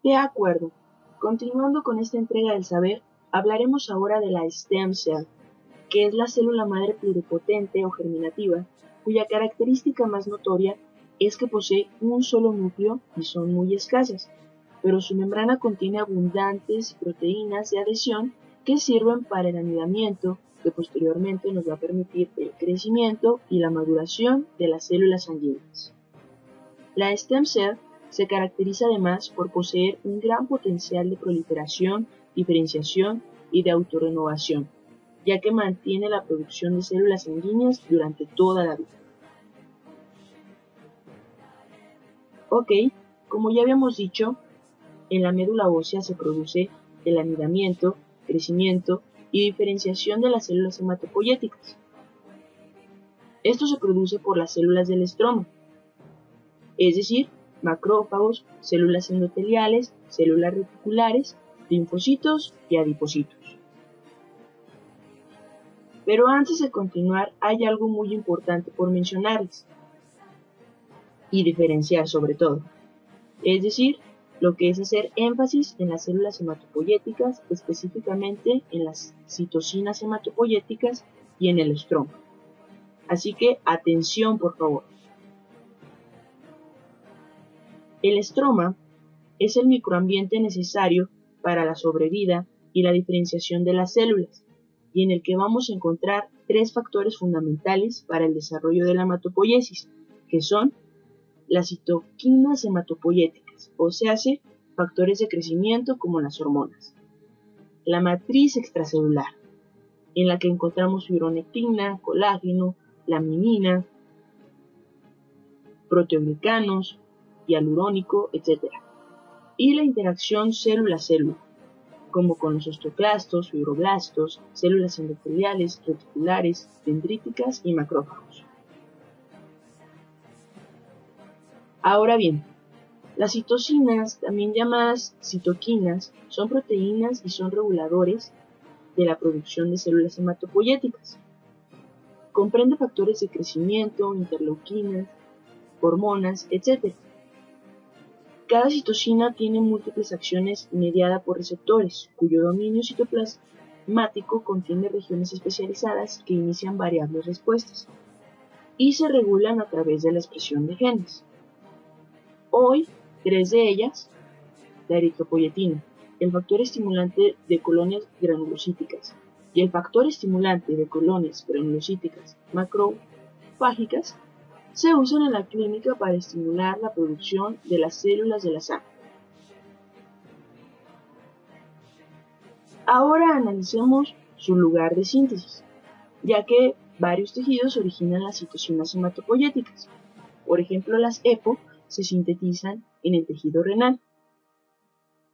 De acuerdo. Continuando con esta entrega del saber, hablaremos ahora de la stem cell, que es la célula madre pluripotente o germinativa, cuya característica más notoria es que posee un solo núcleo y son muy escasas, pero su membrana contiene abundantes proteínas de adhesión que sirven para el anidamiento, que posteriormente nos va a permitir el crecimiento y la maduración de las células sanguíneas. La stem cell se caracteriza además por poseer un gran potencial de proliferación, diferenciación y de autorrenovación, ya que mantiene la producción de células sanguíneas durante toda la vida. Ok, como ya habíamos dicho, en la médula ósea se produce el anidamiento, crecimiento y diferenciación de las células hematopoyéticas. Esto se produce por las células del estroma, es decir, macrófagos, células endoteliales, células reticulares, linfocitos y adipocitos. Pero antes de continuar, hay algo muy importante por mencionarles y diferenciar sobre todo, es decir, lo que es hacer énfasis en las células hematopoyéticas, específicamente en las citocinas hematopoyéticas y en el estroma. Así que atención, por favor. El estroma es el microambiente necesario para la sobrevida y la diferenciación de las células, y en el que vamos a encontrar tres factores fundamentales para el desarrollo de la hematopoiesis, que son las citoquinas hematopoyéticas, o sea, factores de crecimiento como las hormonas, la matriz extracelular, en la que encontramos fibronectina, colágeno, laminina, proteoglicanos, hialurónico, etc. Y la interacción célula-célula, como con los osteoclastos, fibroblastos, células endoteliales, reticulares, dendríticas y macrófagos. Ahora bien, las citocinas, también llamadas citoquinas, son proteínas y son reguladores de la producción de células hematopoyéticas. Comprende factores de crecimiento, interleuquinas, hormonas, etc. Cada citocina tiene múltiples acciones mediadas por receptores, cuyo dominio citoplasmático contiene regiones especializadas que inician variables respuestas y se regulan a través de la expresión de genes. Hoy, tres de ellas, la eritropoyetina, el factor estimulante de colonias granulocíticas y el factor estimulante de colonias granulocíticas macrofágicas, se usan en la clínica para estimular la producción de las células de la sangre. Ahora analicemos su lugar de síntesis, ya que varios tejidos originan las citocinas hematopoyéticas. Por ejemplo, las EPO se sintetizan en el tejido renal.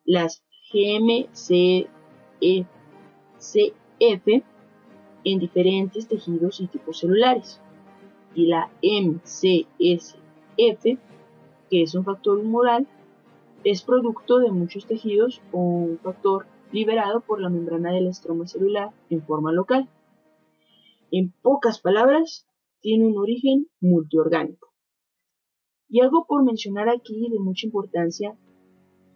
Las GM-CSF en diferentes tejidos y tipos celulares. Y la MCSF, que es un factor humoral, es producto de muchos tejidos o un factor liberado por la membrana del estroma celular en forma local. En pocas palabras, tiene un origen multiorgánico. Y algo por mencionar aquí de mucha importancia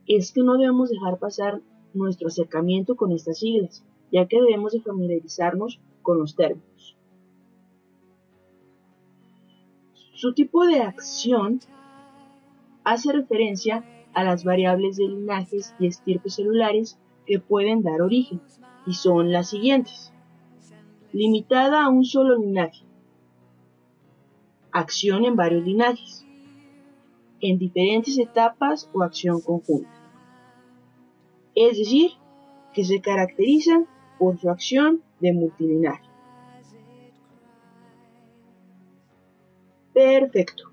es que no debemos dejar pasar nuestro acercamiento con estas siglas, ya que debemos de familiarizarnos con los términos. Su tipo de acción hace referencia a las variables de linajes y estirpes celulares que pueden dar origen, y son las siguientes. Limitada a un solo linaje. Acción en varios linajes. En diferentes etapas o acción conjunta. Es decir, que se caracterizan por su acción de multilinaje. Perfecto.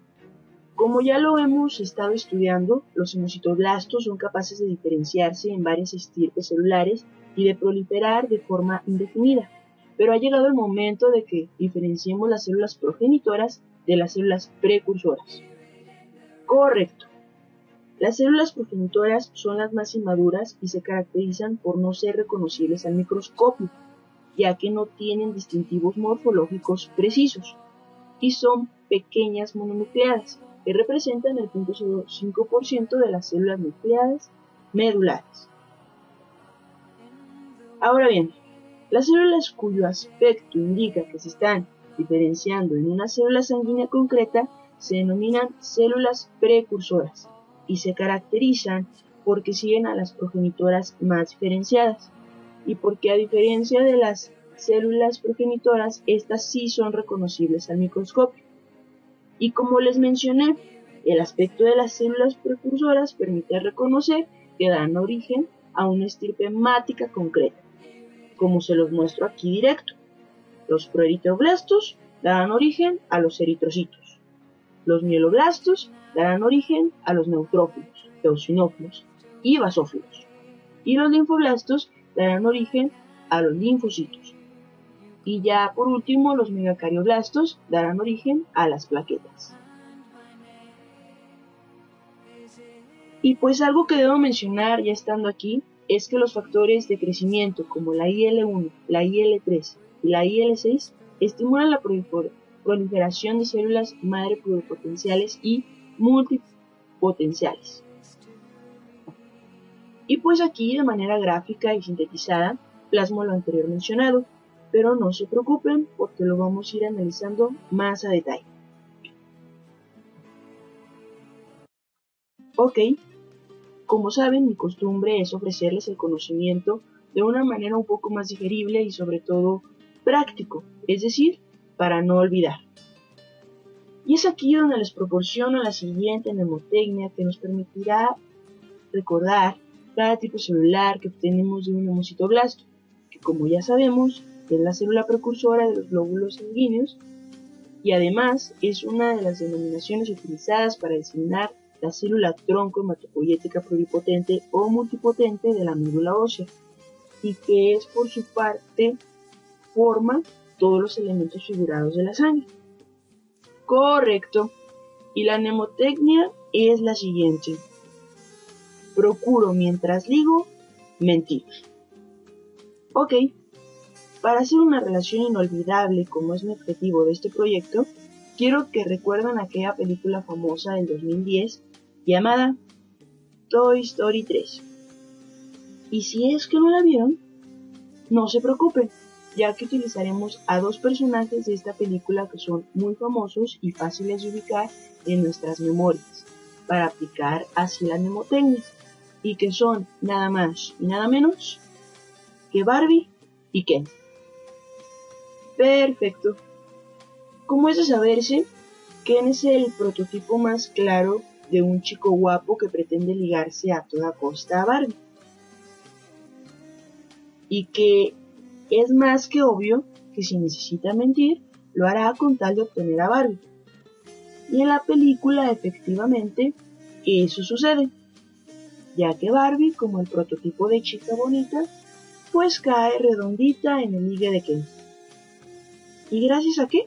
Como ya lo hemos estado estudiando, los hemocitoblastos son capaces de diferenciarse en varias estirpes celulares y de proliferar de forma indefinida, pero ha llegado el momento de que diferenciemos las células progenitoras de las células precursoras. Correcto. Las células progenitoras son las más inmaduras y se caracterizan por no ser reconocibles al microscopio, ya que no tienen distintivos morfológicos precisos y son pequeñas mononucleadas, que representan el 0.05% de las células nucleadas medulares. Ahora bien, las células cuyo aspecto indica que se están diferenciando en una célula sanguínea concreta se denominan células precursoras y se caracterizan porque siguen a las progenitoras más diferenciadas y porque, a diferencia de las células progenitoras, estas sí son reconocibles al microscopio. Y como les mencioné, el aspecto de las células precursoras permite reconocer que dan origen a una estirpe hemática concreta, como se los muestro aquí directo. Los proeritroblastos darán origen a los eritrocitos. Los mieloblastos darán origen a los neutrófilos, eosinófilos y basófilos. Y los linfoblastos darán origen a los linfocitos. Y ya por último, los megacarioblastos darán origen a las plaquetas. Y pues algo que debo mencionar ya estando aquí es que los factores de crecimiento como la IL-1, la IL-3 y la IL-6 estimulan la proliferación de células madre pluripotenciales y multipotenciales. Y pues aquí de manera gráfica y sintetizada plasmo lo anterior mencionado, pero no se preocupen porque lo vamos a ir analizando más a detalle. Ok, como saben, mi costumbre es ofrecerles el conocimiento de una manera un poco más digerible y sobre todo práctico, es decir, para no olvidar. Y es aquí donde les proporciono la siguiente mnemotecnia que nos permitirá recordar cada tipo celular que obtenemos de un hemocitoblasto, que como ya sabemos es la célula precursora de los glóbulos sanguíneos y además es una de las denominaciones utilizadas para designar la célula tronco hematopoyética pluripotente o multipotente de la médula ósea y que es por su parte forma todos los elementos figurados de la sangre. Correcto. Y la mnemotecnia es la siguiente. Procuro mientras ligo mentir. Ok, para hacer una relación inolvidable como es mi objetivo de este proyecto, quiero que recuerden aquella película famosa del 2010 llamada Toy Story 3. Y si es que no la vieron, no se preocupen, ya que utilizaremos a dos personajes de esta película que son muy famosos y fáciles de ubicar en nuestras memorias, para aplicar así la mnemotecnia, y que son nada más y nada menos que Barbie y Ken. Perfecto. Como es de saberse, Ken es el prototipo más claro de un chico guapo que pretende ligarse a toda costa a Barbie. Y que es más que obvio que si necesita mentir, lo hará con tal de obtener a Barbie. Y en la película, efectivamente, eso sucede, ya que Barbie, como el prototipo de chica bonita, pues cae redondita en el ligue de Ken. ¿Y gracias a qué?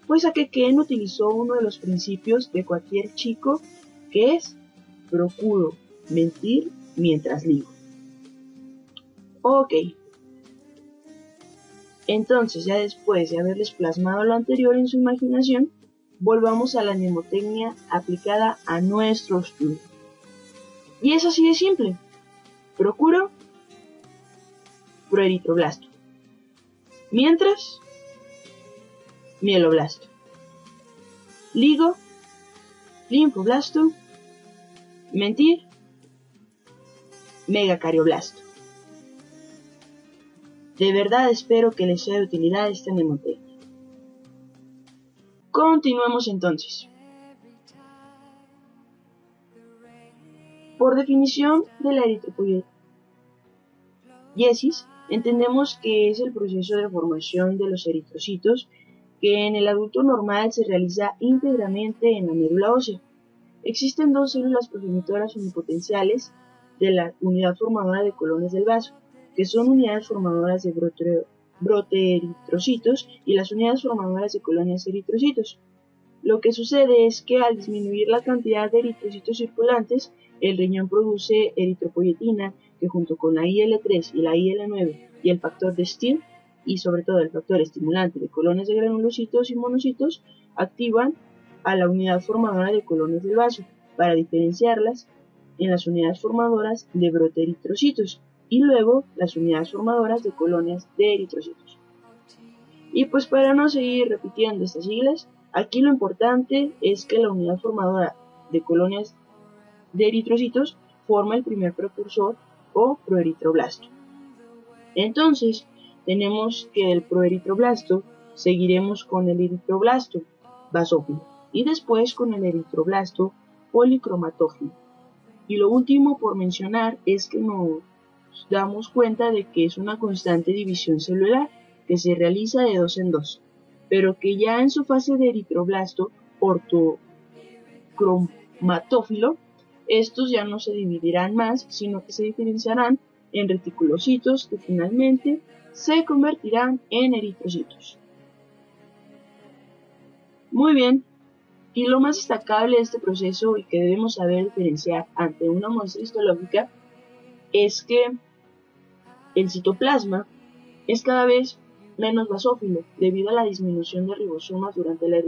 Pues a que Ken utilizó uno de los principios de cualquier chico, que es procuro mentir mientras ligo. Ok. Entonces, ya después de haberles plasmado lo anterior en su imaginación, volvamos a la mnemotecnia aplicada a nuestro estudio. Y es así de simple. Procuro proeritroblasto. Mientras, mieloblasto. Ligo, linfoblasto. Mentir, megacardioblasto. De verdad espero que les sea de utilidad esta mnemotecnia. Continuemos entonces. Por definición de la eritropoiesis, entendemos que es el proceso de formación de los eritrocitos que en el adulto normal se realiza íntegramente en la médula ósea. Existen dos células progenitoras unipotenciales de la unidad formadora de colones del vaso, que son unidades formadoras de broteeritrocitos y las unidades formadoras de colonias eritrocitos. Lo que sucede es que al disminuir la cantidad de eritrocitos circulantes, el riñón produce eritropoyetina, que junto con la IL-3 y la IL-9 y el factor de Still, y sobre todo el factor estimulante de colones de granulocitos y monocitos, activan a la unidad formadora de colones del vaso para diferenciarlas en las unidades formadoras de brote eritrocitos y luego las unidades formadoras de colonias de eritrocitos. Y pues para no seguir repitiendo estas siglas, aquí lo importante es que la unidad formadora de colonias de eritrocitos forma el primer precursor o proeritroblasto. Entonces, tenemos que del proeritroblasto seguiremos con el eritroblasto basófilo y después con el eritroblasto policromatófilo. Y lo último por mencionar es que nos damos cuenta de que es una constante división celular que se realiza de 2 en 2, pero que ya en su fase de eritroblasto ortocromatófilo, estos ya no se dividirán más, sino que se diferenciarán en reticulocitos que finalmente se convertirán en eritrocitos. Muy bien, y lo más destacable de este proceso y que debemos saber diferenciar ante una muestra histológica es que el citoplasma es cada vez menos basófilo debido a la disminución de ribosomas durante la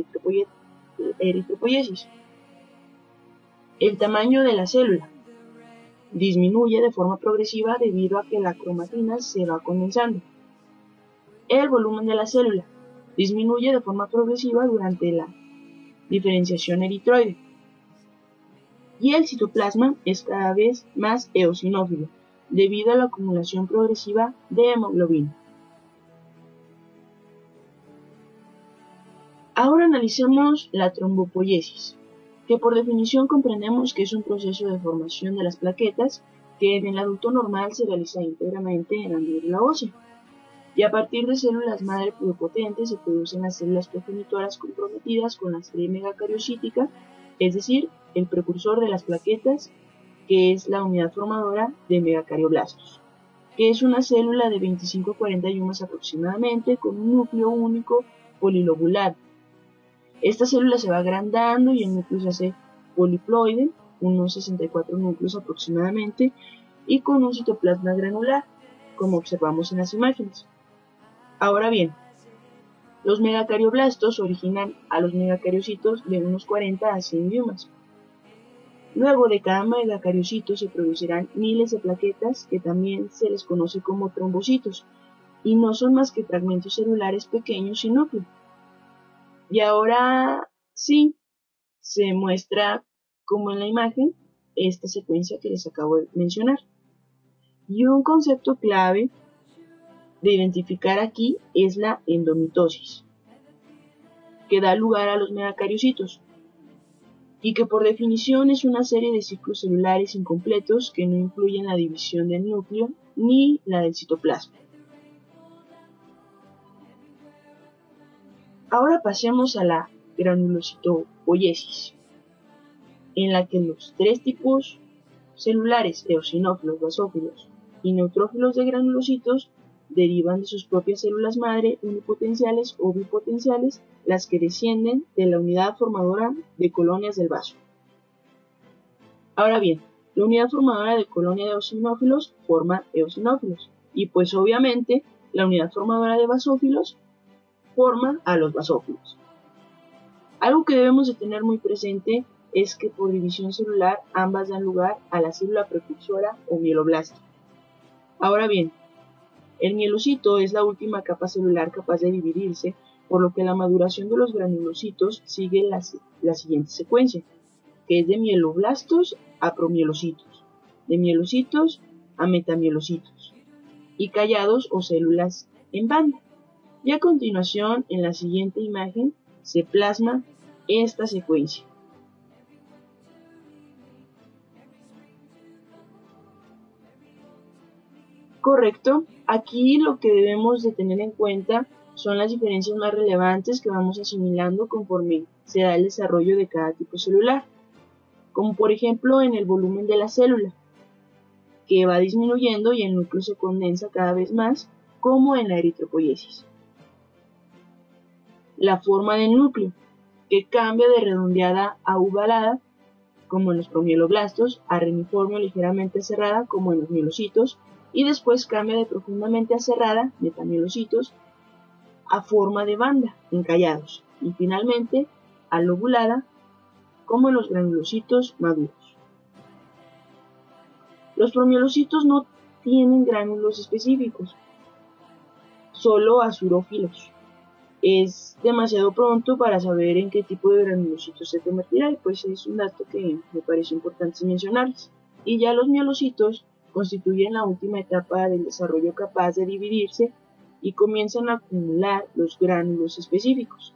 eritropoiesis. El tamaño de la célula disminuye de forma progresiva debido a que la cromatina se va condensando. El volumen de la célula disminuye de forma progresiva durante la diferenciación eritroide. Y el citoplasma es cada vez más eosinófilo debido a la acumulación progresiva de hemoglobina. Ahora analicemos la trombopoiesis, que por definición comprendemos que es un proceso de formación de las plaquetas que en el adulto normal se realiza íntegramente en la médula ósea. Y a partir de células madre pluripotentes se producen las células progenitoras comprometidas con la serie megacariocítica, es decir, el precursor de las plaquetas, que es la unidad formadora de megacardioblastos, que es una célula de 25 a 40 yumas aproximadamente con un núcleo único polilobular. Esta célula se va agrandando y el núcleo se hace poliploide, unos 64 núcleos aproximadamente, y con un citoplasma granular, como observamos en las imágenes. Ahora bien, los megacarioblastos originan a los megacariocitos de unos 40 a 100 yumas. Luego de cada megacariocito se producirán miles de plaquetas que también se les conoce como trombocitos y no son más que fragmentos celulares pequeños sin núcleo. Y ahora sí se muestra como en la imagen esta secuencia que les acabo de mencionar. Y un concepto clave de identificar aquí es la endomitosis, que da lugar a los megacariocitos, y que por definición es una serie de ciclos celulares incompletos que no incluyen la división del núcleo ni la del citoplasma. Ahora pasemos a la granulocitopoiesis, en la que los tres tipos celulares, eosinófilos, basófilos y neutrófilos de granulocitos, derivan de sus propias células madre unipotenciales o bipotenciales, las que descienden de la unidad formadora de colonias del vaso. Ahora bien, la unidad formadora de colonia de eosinófilos forma eosinófilos, y pues obviamente la unidad formadora de basófilos forma a los basófilos. Algo que debemos de tener muy presente es que por división celular ambas dan lugar a la célula precursora o mieloblasto. Ahora bien, el mielocito es la última capa celular capaz de dividirse, por lo que la maduración de los granulocitos sigue la siguiente secuencia, que es de mieloblastos a promielocitos, de mielocitos a metamielocitos, y callados o células en banda. Y a continuación, en la siguiente imagen, se plasma esta secuencia. Correcto, aquí lo que debemos de tener en cuenta son las diferencias más relevantes que vamos asimilando conforme se da el desarrollo de cada tipo celular, como por ejemplo en el volumen de la célula, que va disminuyendo y el núcleo se condensa cada vez más, como en la eritropoiesis. La forma del núcleo, que cambia de redondeada a ovalada, como en los promieloblastos, a reniforme o ligeramente cerrada, como en los mielocitos, y después cambia de profundamente aserrada, metamielocitos, a forma de banda, en callados, y finalmente a lobulada, como en los granulocitos maduros. Los promielocitos no tienen gránulos específicos, solo azurófilos. Es demasiado pronto para saber en qué tipo de granulocitos se convertirá y pues es un dato que me parece importante mencionarles. Y ya los mielocitos constituyen la última etapa del desarrollo capaz de dividirse y comienzan a acumular los gránulos específicos.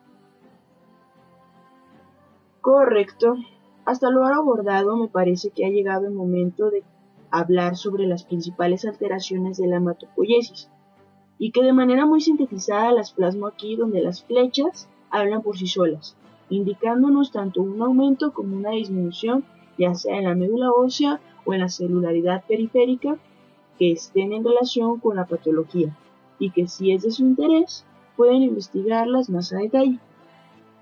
Correcto. Hasta lo ahora abordado me parece que ha llegado el momento de hablar sobre las principales alteraciones de la hematopoiesis y que de manera muy sintetizada las plasmo aquí donde las flechas hablan por sí solas, indicándonos tanto un aumento como una disminución, ya sea en la médula ósea o en la celularidad periférica, que estén en relación con la patología y que si es de su interés pueden investigarlas más a detalle.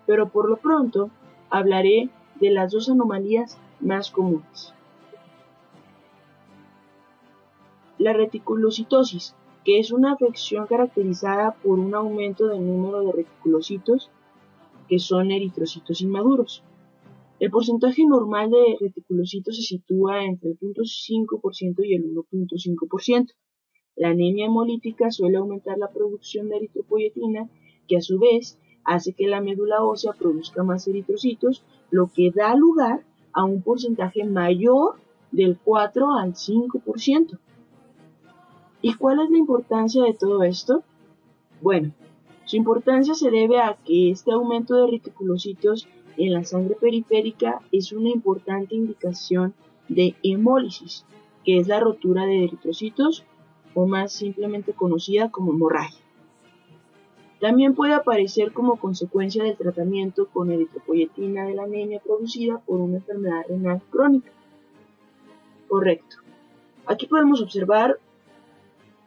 Pero por lo pronto hablaré de las dos anomalías más comunes. La reticulocitosis, que es una afección caracterizada por un aumento del número de reticulocitos, que son eritrocitos inmaduros. El porcentaje normal de reticulocitos se sitúa entre el 0.5% y el 1.5%. La anemia hemolítica suele aumentar la producción de eritropoyetina, que a su vez hace que la médula ósea produzca más eritrocitos, lo que da lugar a un porcentaje mayor del 4 al 5%. ¿Y cuál es la importancia de todo esto? Bueno, su importancia se debe a que este aumento de reticulocitos en la sangre periférica es una importante indicación de hemólisis, que es la rotura de eritrocitos o más simplemente conocida como hemorragia. También puede aparecer como consecuencia del tratamiento con eritropoyetina de la anemia producida por una enfermedad renal crónica. Correcto. Aquí podemos observar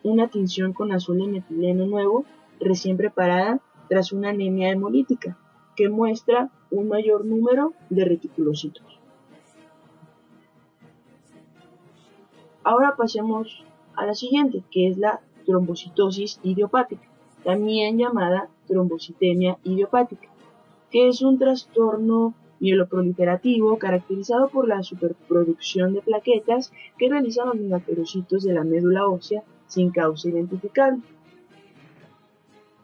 una tinción con azul de metileno nuevo recién preparada tras una anemia hemolítica, que muestra un mayor número de reticulocitos. Ahora pasemos a la siguiente, que es la trombocitosis idiopática, también llamada trombocitemia idiopática, que es un trastorno mieloproliferativo caracterizado por la superproducción de plaquetas que realizan los megacarocitos de la médula ósea sin causa identificable.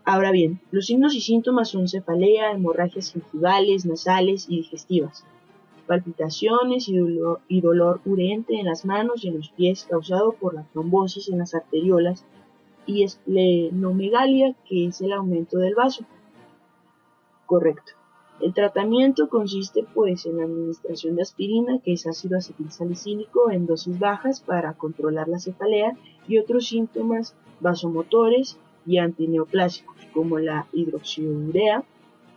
Ahora bien, los signos y síntomas son cefalea, hemorragias gingivales, nasales y digestivas, palpitaciones y dolor urente en las manos y en los pies causado por la trombosis en las arteriolas y esplenomegalia, que es el aumento del vaso. Correcto. El tratamiento consiste pues en la administración de aspirina, que es ácido acetilsalicílico en dosis bajas para controlar la cefalea y otros síntomas vasomotores y antineoplásicos como la hidroxiurea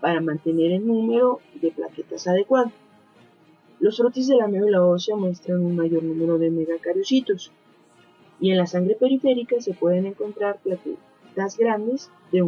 para mantener el número de plaquetas adecuado. Los frotis de la médula ósea muestran un mayor número de megacariocitos y en la sangre periférica se pueden encontrar plaquetas grandes de